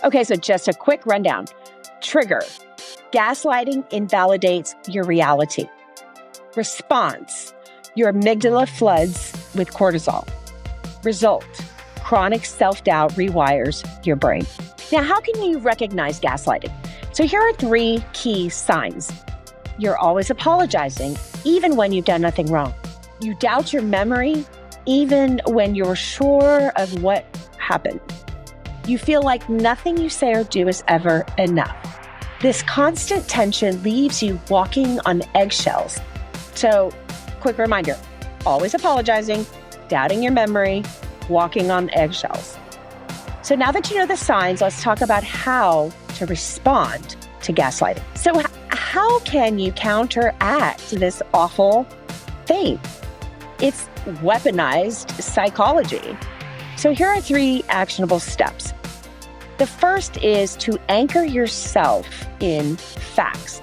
Okay, so just a quick rundown. Trigger: gaslighting invalidates your reality. Response: your amygdala floods with cortisol. Result: chronic self-doubt rewires your brain. Now, how can you recognize gaslighting? So here are 3 key signs. You're always apologizing, even when you've done nothing wrong. You doubt your memory, even when you're sure of what happened. You feel like nothing you say or do is ever enough. This constant tension leaves you walking on eggshells. So, quick reminder, always apologizing, doubting your memory, walking on eggshells. So now that you know the signs, let's talk about how to respond to gaslighting. So how can you counteract this awful thing? It's weaponized psychology. So here are 3 actionable steps. The first is to anchor yourself in facts.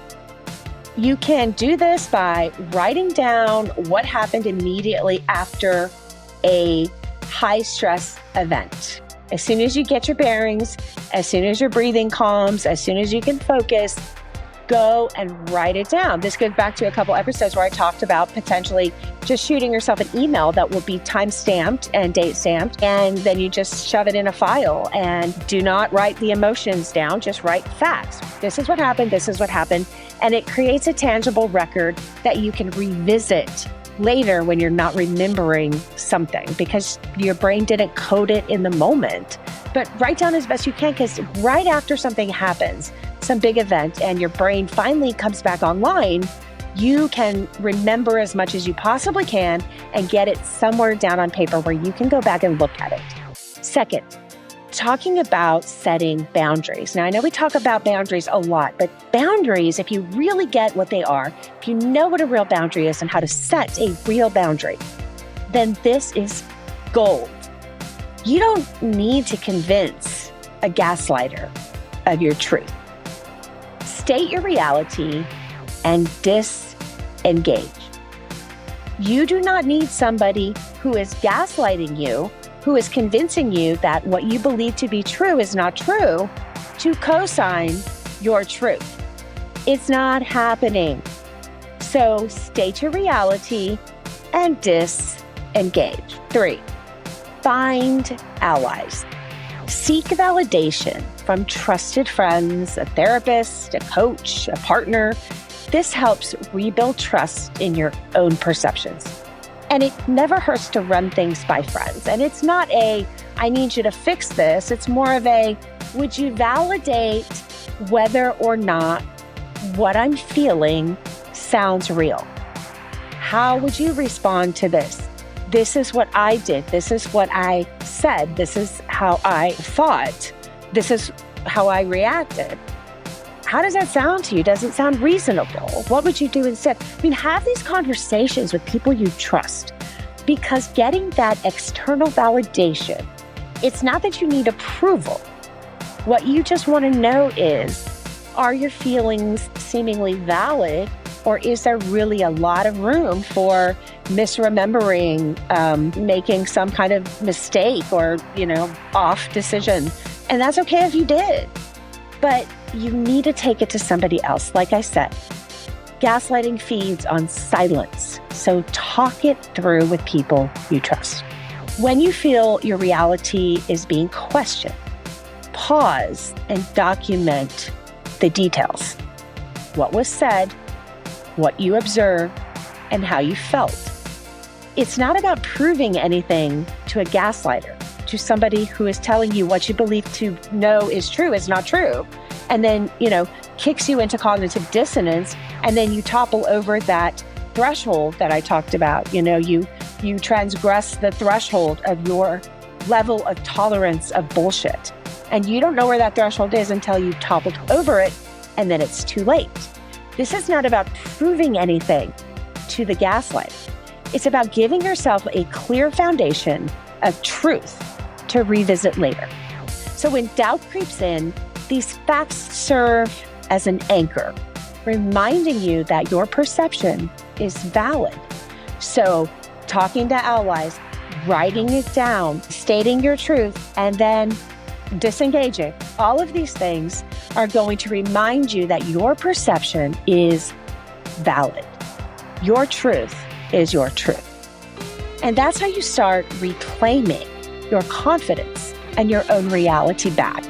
You can do this by writing down what happened immediately after a high-stress event. As soon as you get your bearings, as soon as your breathing calms, as soon as you can focus, go and write it down. This goes back to a couple episodes where I talked about potentially just shooting yourself an email that will be time-stamped and date-stamped, and then you just shove it in a file and do not write the emotions down, just write facts. This is what happened, this is what happened, and it creates a tangible record that you can revisit later when you're not remembering something because your brain didn't code it in the moment. But write down as best you can, because right after something happens, some big event, and your brain finally comes back online, you can remember as much as you possibly can and get it somewhere down on paper where you can go back and look at it. Second, talking about setting boundaries. Now, I know we talk about boundaries a lot, but boundaries, if you really get what they are, if you know what a real boundary is and how to set a real boundary, then this is gold. You don't need to convince a gaslighter of your truth. State your reality and disengage. You do not need somebody who is gaslighting you, who is convincing you that what you believe to be true is not true, to co-sign your truth. It's not happening. So state your reality and disengage. 3, find allies. Seek validation from trusted friends, a therapist, a coach, a partner. This helps rebuild trust in your own perceptions. And it never hurts to run things by friends. And it's not a, I need you to fix this. It's more of a, would you validate whether or not what I'm feeling sounds real? How would you respond to this? This is what I did. This is what I said. This is how I thought. This is how I reacted. How does that sound to you? Does it sound reasonable? What would you do instead? I mean, have these conversations with people you trust, because getting that external validation, it's not that you need approval. What you just want to know is, are your feelings seemingly valid, or is there really a lot of room for misremembering, making some kind of mistake or, off decision? And that's okay if you did, but you need to take it to somebody else. Like I said, gaslighting feeds on silence. So talk it through with people you trust. When you feel your reality is being questioned, pause and document the details. What was said, what you observed, and how you felt. It's not about proving anything to a gaslighter, to somebody who is telling you what you believe to know is true is not true, and then, kicks you into cognitive dissonance, and then you topple over that threshold that I talked about. You transgress the threshold of your level of tolerance of bullshit. And you don't know where that threshold is until you toppled over it, and then it's too late. This is not about proving anything to the gaslight. It's about giving yourself a clear foundation of truth to revisit later. So when doubt creeps in, these facts serve as an anchor, reminding you that your perception is valid. So talking to allies, writing it down, stating your truth, and then disengaging. All of these things are going to remind you that your perception is valid. Your truth is your truth. And that's how you start reclaiming your confidence and your own reality back.